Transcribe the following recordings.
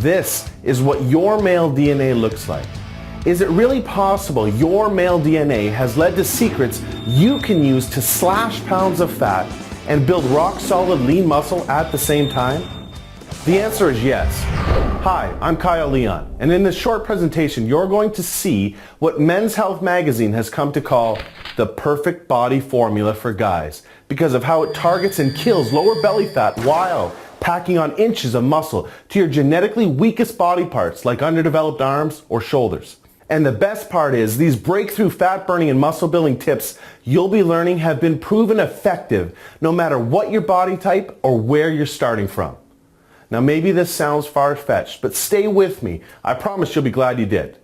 This is what your male DNA looks like. Is it really possible your male DNA has led to secrets you can use to slash pounds of fat and build rock-solid lean muscle at the same time? The answer is yes. Hi, I'm Kyle Leon, and in this short presentation, you're going to see what Men's Health magazine has come to call the perfect body formula for guys because of how it targets and kills lower belly fat while packing on inches of muscle to your genetically weakest body parts like underdeveloped arms or shoulders. And the best part is these breakthrough fat burning and muscle building tips you'll be learning have been proven effective no matter what your body type or where you're starting from. Now maybe this sounds far-fetched, but stay with me. I promise you'll be glad you did.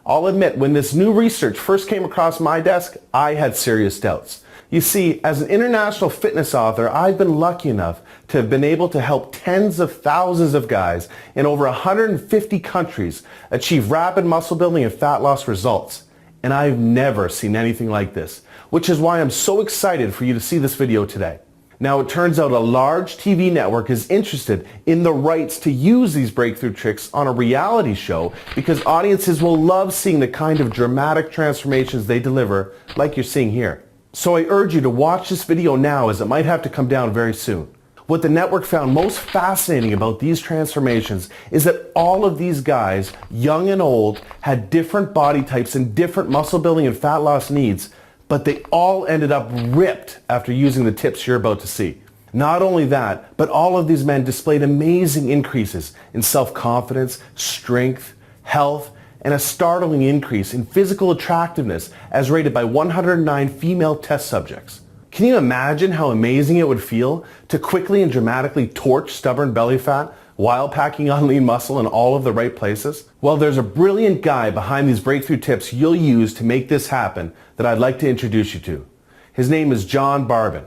I'll admit, when this new research first came across my desk, I had serious doubts. You see, as an international fitness author, I've been lucky enough to have been able to help tens of thousands of guys in over 150 countries achieve rapid muscle building and fat loss results. And I've never seen anything like this, which is why I'm so excited for you to see this video today. Now, it turns out a large TV network is interested in the rights to use these breakthrough tricks on a reality show because audiences will love seeing the kind of dramatic transformations they deliver like you're seeing here. So I urge you to watch this video now as it might have to come down very soon. What the network found most fascinating about these transformations is that all of these guys, young and old, had different body types and different muscle building and fat loss needs, but they all ended up ripped after using the tips you're about to see. Not only that, but all of these men displayed amazing increases in self-confidence, strength, health, and a startling increase in physical attractiveness as rated by 109 female test subjects. Can you imagine how amazing it would feel to quickly and dramatically torch stubborn belly fat while packing on lean muscle in all of the right places? Well, there's a brilliant guy behind these breakthrough tips you'll use to make this happen that I'd like to introduce you to. His name is John Barbon.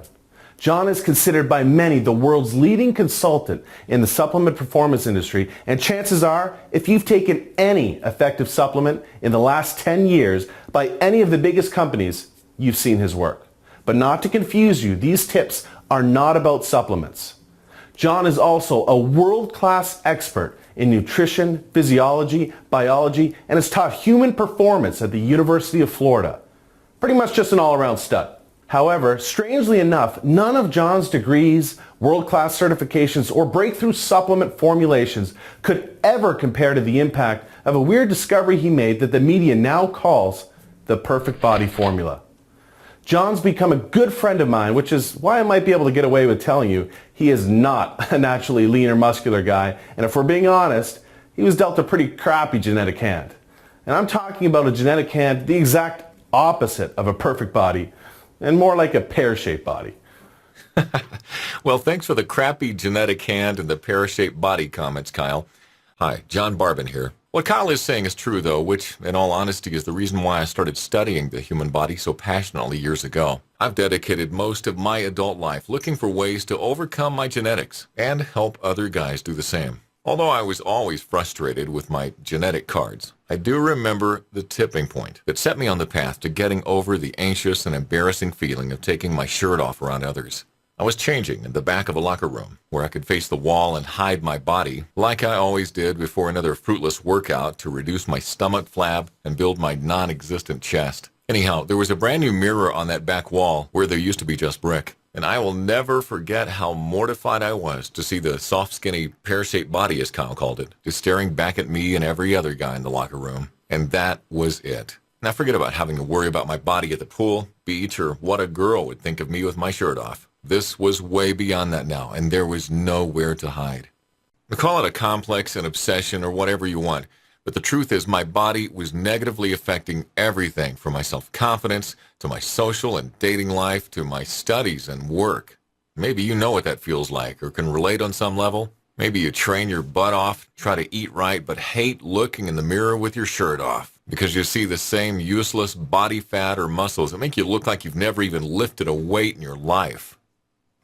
John is considered by many the world's leading consultant in the supplement performance industry, and chances are, if you've taken any effective supplement in the last 10 years by any of the biggest companies, you've seen his work. But not to confuse you, these tips are not about supplements. John is also a world-class expert in nutrition, physiology, biology, and has taught human performance at the University of Florida. Pretty much just an all-around stud. However, strangely enough, none of John's degrees, world-class certifications, or breakthrough supplement formulations could ever compare to the impact of a weird discovery he made that the media now calls the perfect body formula. John's become a good friend of mine, which is why I might be able to get away with telling you he is not a naturally lean or muscular guy, and if we're being honest, he was dealt a pretty crappy genetic hand. And I'm talking about a genetic hand the exact opposite of a perfect body, and more like a pear-shaped body. Well, thanks for the crappy genetic hand and the pear-shaped body comments, Kyle. Hi, John Barbon here. What Kyle is saying is true, though, which, in all honesty, is the reason why I started studying the human body so passionately years ago. I've dedicated most of my adult life looking for ways to overcome my genetics and help other guys do the same. Although I was always frustrated with my genetic cards, I do remember the tipping point that set me on the path to getting over the anxious and embarrassing feeling of taking my shirt off around others. I was changing in the back of a locker room where I could face the wall and hide my body like I always did before another fruitless workout to reduce my stomach flab and build my non-existent chest. Anyhow, there was a brand new mirror on that back wall where there used to be just brick. And I will never forget how mortified I was to see the soft, skinny, pear-shaped body, as Kyle called it, just staring back at me and every other guy in the locker room. And that was it. Now forget about having to worry about my body at the pool, beach, or what a girl would think of me with my shirt off. This was way beyond that now, and there was nowhere to hide. Call it a complex, an obsession, or whatever you want. But the truth is my body was negatively affecting everything from my self-confidence to my social and dating life to my studies and work. Maybe you know what that feels like or can relate on some level. Maybe you train your butt off, try to eat right, but hate looking in the mirror with your shirt off because you see the same useless body fat or muscles that make you look like you've never even lifted a weight in your life.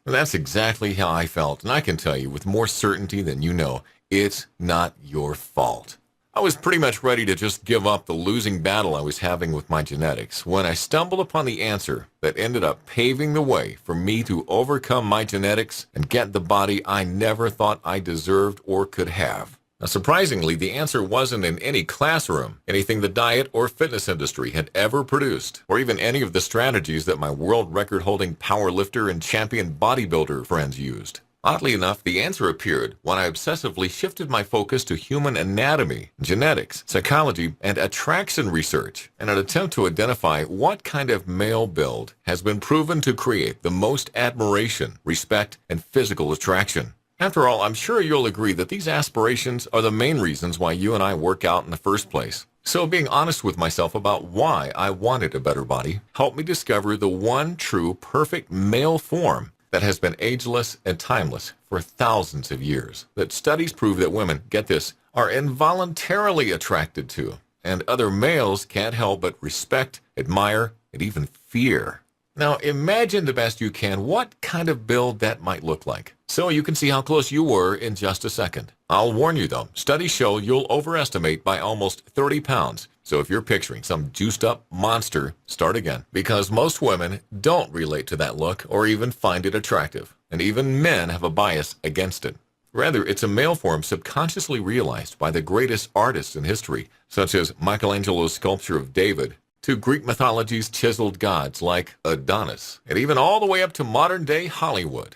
And that's exactly how I felt, and I can tell you with more certainty than you know, it's not your fault. I was pretty much ready to just give up the losing battle I was having with my genetics when I stumbled upon the answer that ended up paving the way for me to overcome my genetics and get the body I never thought I deserved or could have. Now, surprisingly, the answer wasn't in any classroom, anything the diet or fitness industry had ever produced, or even any of the strategies that my world record-holding powerlifter and champion bodybuilder friends used. Oddly enough, the answer appeared when I obsessively shifted my focus to human anatomy, genetics, psychology, and attraction research in an attempt to identify what kind of male build has been proven to create the most admiration, respect, and physical attraction. After all, I'm sure you'll agree that these aspirations are the main reasons why you and I work out in the first place. So being honest with myself about why I wanted a better body helped me discover the one true perfect male form that has been ageless and timeless for thousands of years, that studies prove that women, get this, are involuntarily attracted to, and other males can't help but respect, admire, and even fear. Now imagine the best you can what kind of build that might look like, so you can see how close you were in just a second. I'll warn you though, studies show you'll overestimate by almost 30 pounds. So if you're picturing some juiced-up monster, start again. Because most women don't relate to that look or even find it attractive. And even men have a bias against it. Rather, it's a male form subconsciously realized by the greatest artists in history, such as Michelangelo's sculpture of David, to Greek mythology's chiseled gods like Adonis, and even all the way up to modern-day Hollywood.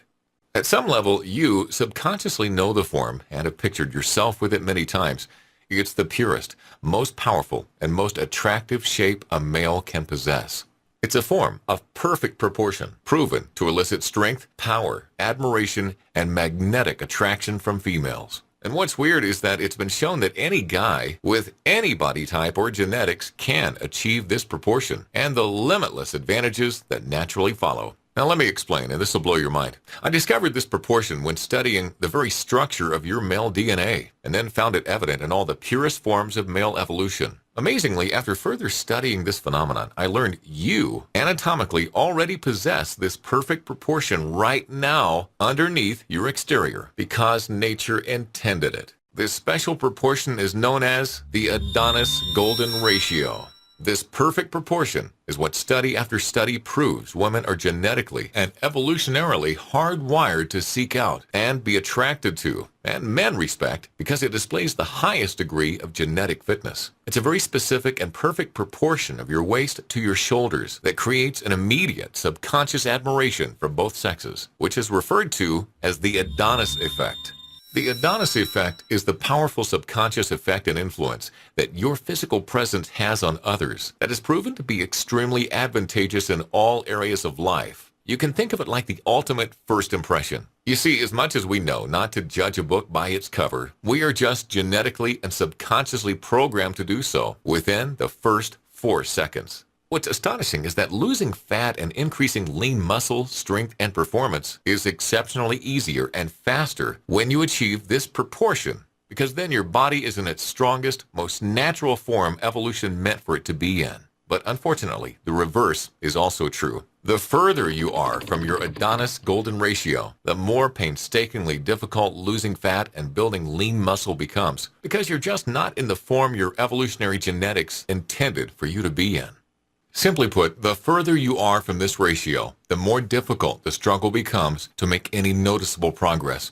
At some level, you subconsciously know the form and have pictured yourself with it many times. It's the purest, most powerful, and most attractive shape a male can possess. It's a form of perfect proportion, proven to elicit strength, power, admiration, and magnetic attraction from females. And what's weird is that it's been shown that any guy with any body type or genetics can achieve this proportion and the limitless advantages that naturally follow. Now let me explain, and this will blow your mind. I discovered this proportion when studying the very structure of your male DNA, and then found it evident in all the purest forms of male evolution. Amazingly, after further studying this phenomenon, I learned you anatomically already possess this perfect proportion right now underneath your exterior, because nature intended it. This special proportion is known as the Adonis Golden Ratio. This perfect proportion is what study after study proves women are genetically and evolutionarily hardwired to seek out and be attracted to, and men respect, because it displays the highest degree of genetic fitness. It's a very specific and perfect proportion of your waist to your shoulders that creates an immediate subconscious admiration for both sexes, which is referred to as the Adonis effect. The Adonis effect is the powerful subconscious effect and influence that your physical presence has on others that is proven to be extremely advantageous in all areas of life. You can think of it like the ultimate first impression. You see, as much as we know not to judge a book by its cover, we are just genetically and subconsciously programmed to do so within the first 4 seconds. What's astonishing is that losing fat and increasing lean muscle, strength, and performance is exceptionally easier and faster when you achieve this proportion, because then your body is in its strongest, most natural form evolution meant for it to be in. But unfortunately, the reverse is also true. The further you are from your Adonis Golden Ratio, the more painstakingly difficult losing fat and building lean muscle becomes, because you're just not in the form your evolutionary genetics intended for you to be in. Simply put, the further you are from this ratio, the more difficult the struggle becomes to make any noticeable progress.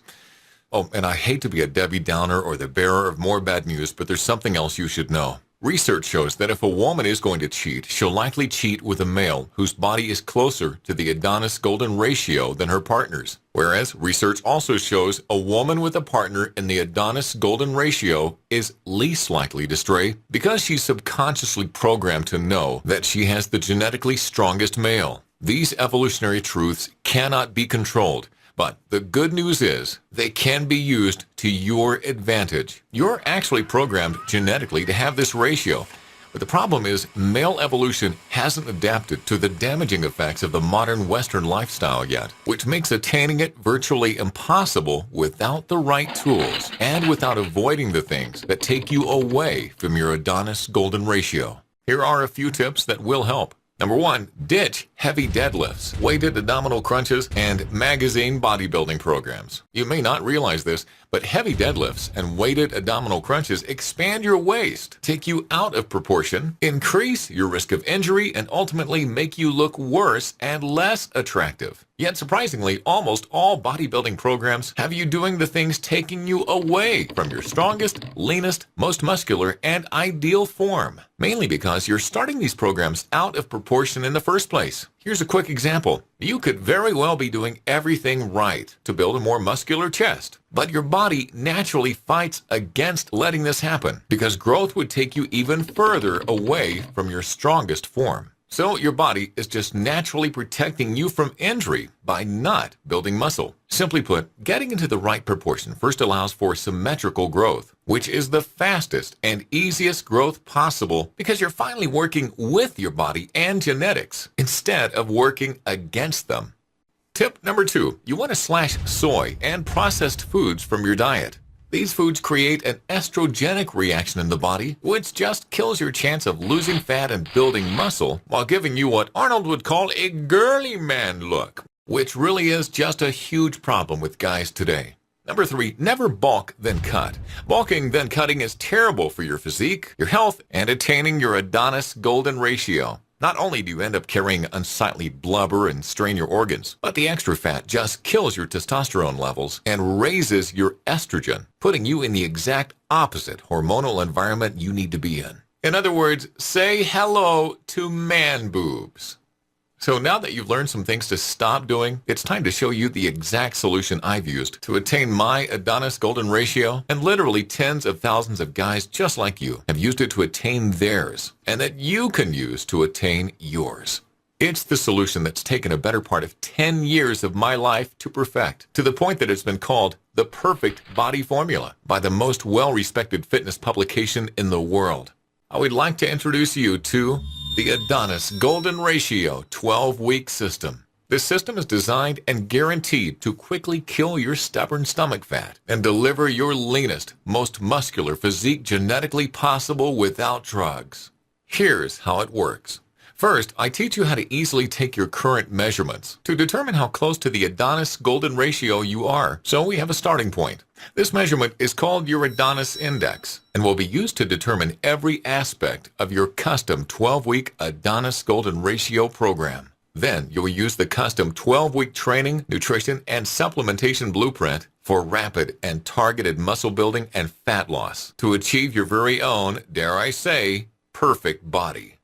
Oh, and I hate to be a Debbie Downer or the bearer of more bad news, but there's something else you should know. Research shows that if a woman is going to cheat, she'll likely cheat with a male whose body is closer to the Adonis Golden Ratio than her partner's. Whereas research also shows a woman with a partner in the Adonis Golden Ratio is least likely to stray because she's subconsciously programmed to know that she has the genetically strongest male. These evolutionary truths cannot be controlled. But the good news is they can be used to your advantage. You're actually programmed genetically to have this ratio. But the problem is male evolution hasn't adapted to the damaging effects of the modern Western lifestyle yet, which makes attaining it virtually impossible without the right tools and without avoiding the things that take you away from your Adonis Golden Ratio. Here are a few tips that will help. Number 1, ditch heavy deadlifts, weighted abdominal crunches, and magazine bodybuilding programs. You may not realize this, but heavy deadlifts and weighted abdominal crunches expand your waist, take you out of proportion, increase your risk of injury, and ultimately make you look worse and less attractive. Yet surprisingly, almost all bodybuilding programs have you doing the things taking you away from your strongest, leanest, most muscular, and ideal form. Mainly because you're starting these programs out of proportion in the first place. Here's a quick example. You could very well be doing everything right to build a more muscular chest, but your body naturally fights against letting this happen because growth would take you even further away from your strongest form. So your body is just naturally protecting you from injury by not building muscle. Simply put, getting into the right proportion first allows for symmetrical growth, which is the fastest and easiest growth possible because you're finally working with your body and genetics instead of working against them. Tip number 2, you want to slash soy and processed foods from your diet. These foods create an estrogenic reaction in the body, which just kills your chance of losing fat and building muscle while giving you what Arnold would call a girly man look, which really is just a huge problem with guys today. Number 3, never bulk then cut. Bulking then cutting is terrible for your physique, your health, and attaining your Adonis golden ratio. Not only do you end up carrying unsightly blubber and strain your organs, but the extra fat just kills your testosterone levels and raises your estrogen, putting you in the exact opposite hormonal environment you need to be in. In other words, say hello to man boobs. So now that you've learned some things to stop doing, it's time to show you the exact solution I've used to attain my Adonis golden ratio, and literally tens of thousands of guys just like you have used it to attain theirs, and that you can use to attain yours. It's the solution that's taken a better part of 10 years of my life to perfect, to the point that it's been called the perfect body formula by the most well-respected fitness publication in the world. I would like to introduce you to the Adonis Golden Ratio 12-week system. This system is designed and guaranteed to quickly kill your stubborn stomach fat and deliver your leanest, most muscular physique genetically possible without drugs. Here's how it works. First, I teach you how to easily take your current measurements to determine how close to the Adonis Golden Ratio you are, so we have a starting point. This measurement is called your Adonis Index and will be used to determine every aspect of your custom 12-week Adonis Golden Ratio program. Then you will use the custom 12-week training, nutrition, and supplementation blueprint for rapid and targeted muscle building and fat loss to achieve your very own, dare I say, perfect body.